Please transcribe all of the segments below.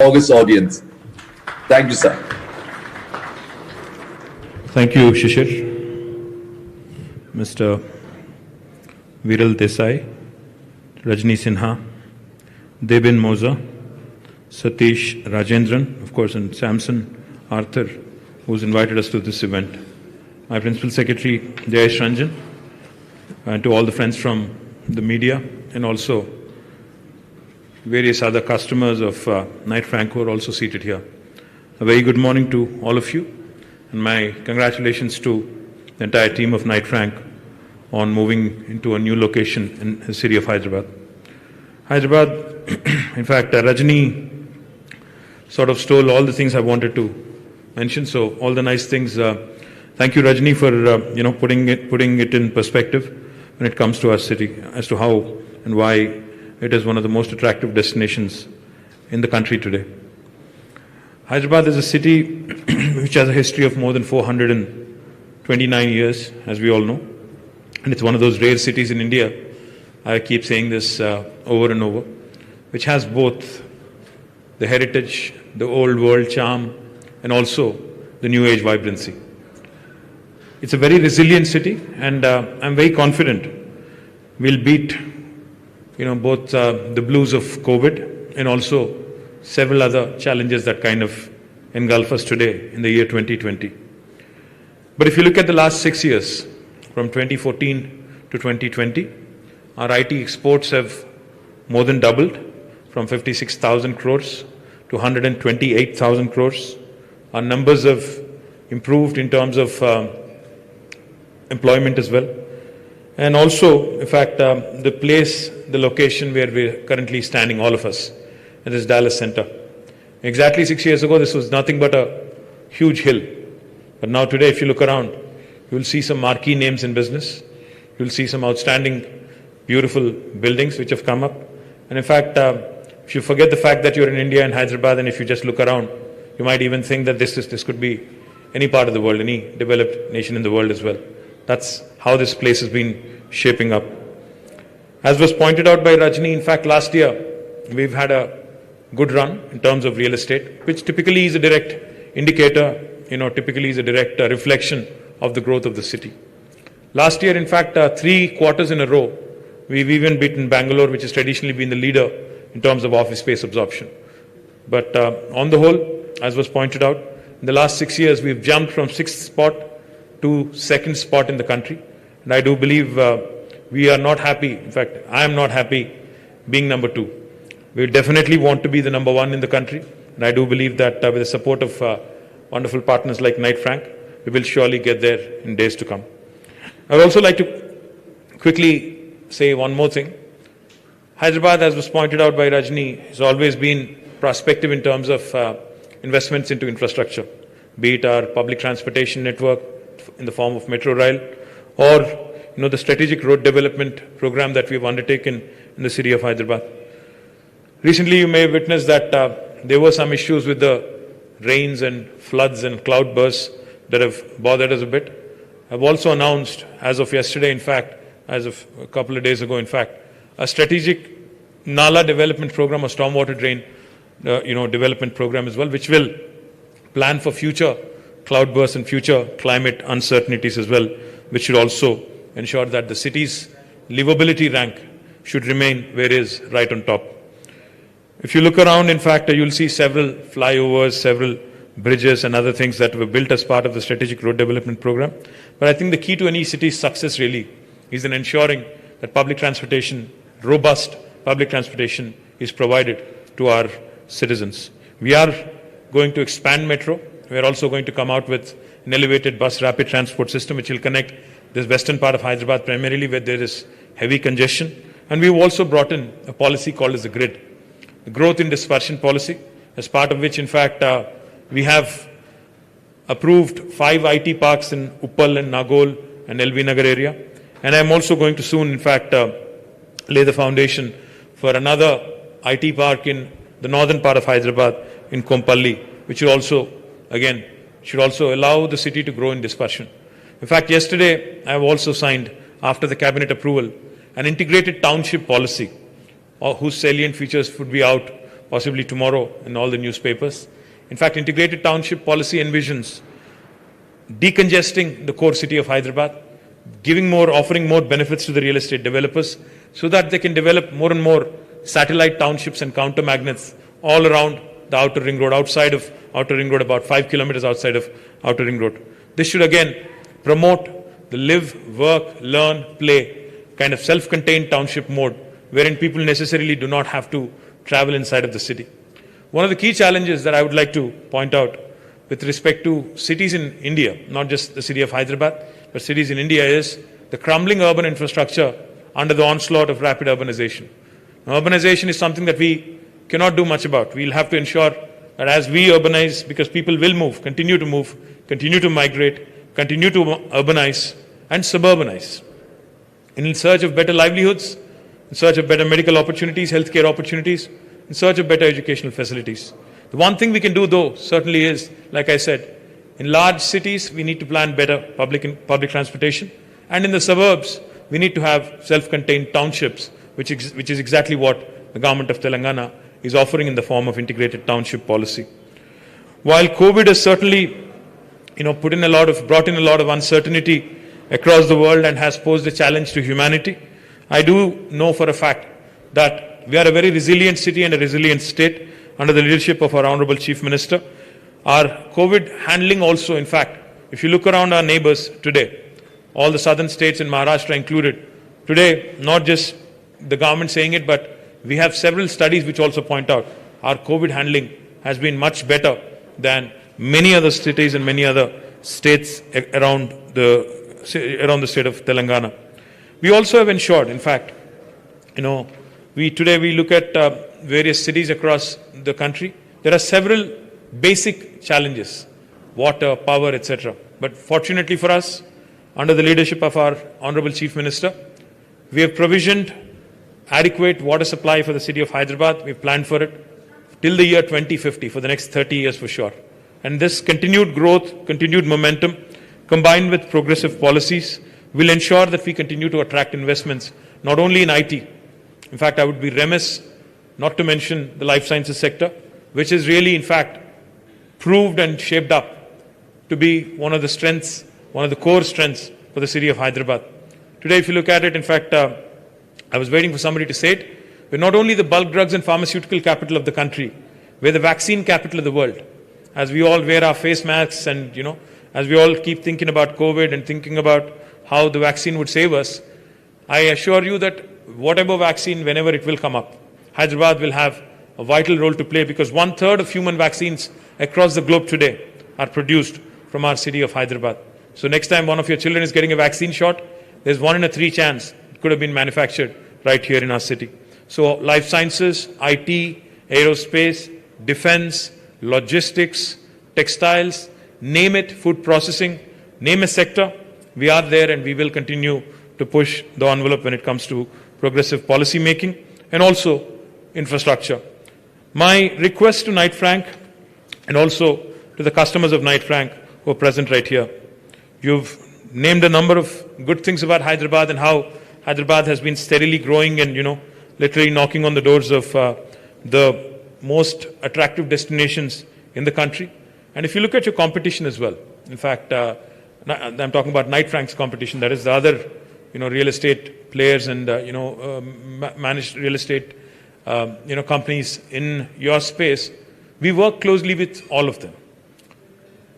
August audience. Thank you, sir. Thank you, Shishir. Mr. Viral Desai, Rajni Sinha, Debin Moza, Satish Rajendran, of course, and Samson Arthur, who's invited us to this event. My Principal Secretary, Jayesh Ranjan, and to all the friends from the media, and also various other customers of Knight Frank who are also seated here. A very good morning to all of you, and my congratulations to the entire team of Knight Frank on moving into a new location in the city of Hyderabad. Hyderabad, in fact, Rajni sort of stole all the things I wanted to mention, so all the nice things. Thank you, Rajni, for putting it in perspective when it comes to our city as to how and why it is one of the most attractive destinations in the country today. Hyderabad is a city which has a history of more than 429 years, as we all know. And it's one of those rare cities in India, I keep saying this over and over, which has both the heritage, the old world charm, and also the new age vibrancy. It's a very resilient city, and I'm very confident we'll beat both the blues of COVID and also several other challenges that kind of engulf us today in the year 2020. But if you look at the last 6 years, from 2014 to 2020, our IT exports have more than doubled from 56,000 crores to 128,000 crores. Our numbers have improved in terms of employment as well. And also, in fact, the location where we're currently standing, all of us, in this Dallas Center. Exactly 6 years ago, this was nothing but a huge hill. But now today, if you look around, you'll see some marquee names in business. You'll see some outstanding, beautiful buildings which have come up. And in fact, if you forget the fact that you're in India and Hyderabad, and if you just look around, you might even think that this could be any part of the world, any developed nation in the world as well. That's how this place has been shaping up. As was pointed out by Rajni, in fact, last year, we've had a good run in terms of real estate, which typically is a direct indicator, typically is a direct reflection of the growth of the city. Last year, in fact, 3 quarters in a row, we've even beaten Bangalore, which has traditionally been the leader in terms of office space absorption. But on the whole, as was pointed out, in the last 6 years, we've jumped from 6th spot to 2nd spot in the country. And I do believe we are not happy. In fact, I am not happy being number 2. We definitely want to be the number 1 in the country. And I do believe that with the support of wonderful partners like Knight Frank, we will surely get there in days to come. I would also like to quickly say one more thing. Hyderabad, as was pointed out by Rajni, has always been prospective in terms of investments into infrastructure, be it our public transportation network in the form of Metro Rail, or the strategic road development program that we've undertaken in the city of Hyderabad. Recently, you may have witnessed that there were some issues with the rains and floods and cloud bursts that have bothered us a bit. I've also announced, as of yesterday, in fact, as of a couple of days ago, in fact, a strategic Nala development program, a stormwater drain, development program as well, which will plan for future cloudbursts and future climate uncertainties as well, which should also ensure that the city's livability rank should remain where it is, right on top. If you look around, in fact, you'll see several flyovers, several bridges and other things that were built as part of the strategic road development program. But I think the key to any city's success really is in ensuring that public transportation, robust public transportation, is provided to our citizens. We are going to expand Metro. We are also going to come out with an elevated bus rapid transport system which will connect this western part of Hyderabad primarily where there is heavy congestion. And we've also brought in a policy called as the GRID, the Growth in Dispersion Policy, as part of which, in fact, we have approved 5 IT parks in Uppal and Nagol and LB Nagar area. And I'm also going to soon, in fact, lay the foundation for another IT park in the northern part of Hyderabad in Kompalli, which will also, again, should also allow the city to grow in dispersion. In fact, yesterday, I have also signed, after the cabinet approval, an integrated township policy whose salient features would be out possibly tomorrow in all the newspapers. In fact, integrated township policy envisions decongesting the core city of Hyderabad, offering more benefits to the real estate developers so that they can develop more and more satellite townships and counter magnets all around the outer ring road, outside of outer ring road, about 5 kilometers outside of outer ring road. This should again promote the live, work, learn, play kind of self-contained township mode wherein people necessarily do not have to travel inside of the city. One of the key challenges that I would like to point out with respect to cities in India, not just the city of Hyderabad, but cities in India, is the crumbling urban infrastructure under the onslaught of rapid urbanization. Now, urbanization is something that we cannot do much about. We'll have to ensure that as we urbanize, because people will move, continue to migrate, continue to urbanize and suburbanize. In search of better livelihoods, in search of better medical opportunities, healthcare opportunities, in search of better educational facilities. The one thing we can do, though, certainly is, like I said, in large cities, we need to plan better public transportation. And in the suburbs, we need to have self-contained townships, which is exactly what the government of Telangana is offering in the form of integrated township policy. While COVID has certainly, brought in a lot of uncertainty across the world and has posed a challenge to humanity, I do know for a fact that we are a very resilient city and a resilient state under the leadership of our Honorable Chief Minister. Our COVID handling also, in fact, if you look around our neighbors today, all the southern states and Maharashtra included, today, not just the government saying it, but we have several studies which also point out our COVID handling has been much better than many other cities and many other states around the state of Telangana. We also have ensured, in fact, today we look at various cities across the country. There are several basic challenges, water, power, etc. But fortunately for us, under the leadership of our Honorable Chief Minister, we have provisioned adequate water supply for the city of Hyderabad. We've planned for it till the year 2050, for the next 30 years for sure. And this continued growth, continued momentum, combined with progressive policies, will ensure that we continue to attract investments, not only in IT. In fact, I would be remiss not to mention the life sciences sector, which is really, in fact, proved and shaped up to be one of the core strengths for the city of Hyderabad. Today, if you look at it, in fact, I was waiting for somebody to say it, we're not only the bulk drugs and pharmaceutical capital of the country, we're the vaccine capital of the world. As we all wear our face masks and, as we all keep thinking about COVID and thinking about how the vaccine would save us, I assure you that whatever vaccine, whenever it will come up, Hyderabad will have a vital role to play, because 1/3 of human vaccines across the globe today are produced from our city of Hyderabad. So next time one of your children is getting a vaccine shot, there's 1 in 3 chance it could have been manufactured right here in our city. So life sciences, IT, aerospace, defense, logistics, textiles, name it, food processing, name a sector, we are there and we will continue to push the envelope when it comes to progressive policy making and also infrastructure. My request to Knight Frank and also to the customers of Knight Frank who are present right here. You've named a number of good things about Hyderabad and how Hyderabad has been steadily growing and, literally knocking on the doors of the most attractive destinations in the country. And if you look at your competition as well, in fact, I'm talking about Knight Frank's competition, that is the other, real estate players and, managed real estate, companies in your space, we work closely with all of them.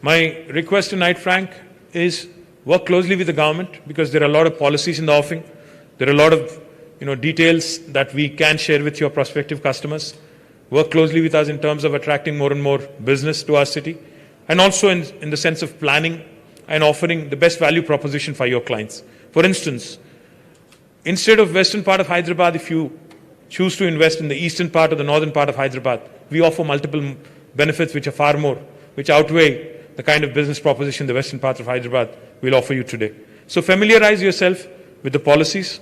My request to Knight Frank is work closely with the government, because there are a lot of policies in the offing. There are a lot of, details that we can share with your prospective customers. Work closely with us in terms of attracting more and more business to our city, and also in the sense of planning and offering the best value proposition for your clients. For instance, instead of western part of Hyderabad, if you choose to invest in the eastern part or the northern part of Hyderabad, we offer multiple benefits which are far more, which outweigh the kind of business proposition the western part of Hyderabad will offer you today. So familiarize yourself with the policies.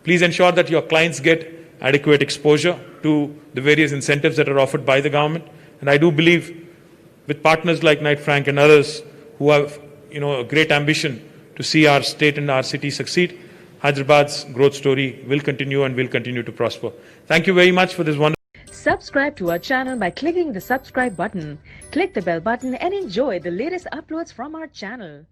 Please ensure that your clients get adequate exposure to the various incentives that are offered by the government. And I do believe with partners like Knight Frank and others who have, a great ambition to see our state and our city succeed, Hyderabad's growth story will continue and will continue to prosper. Thank you very much for this wonderful Subscribe to our channel by clicking the subscribe button. Click the bell button and enjoy the latest uploads from our channel.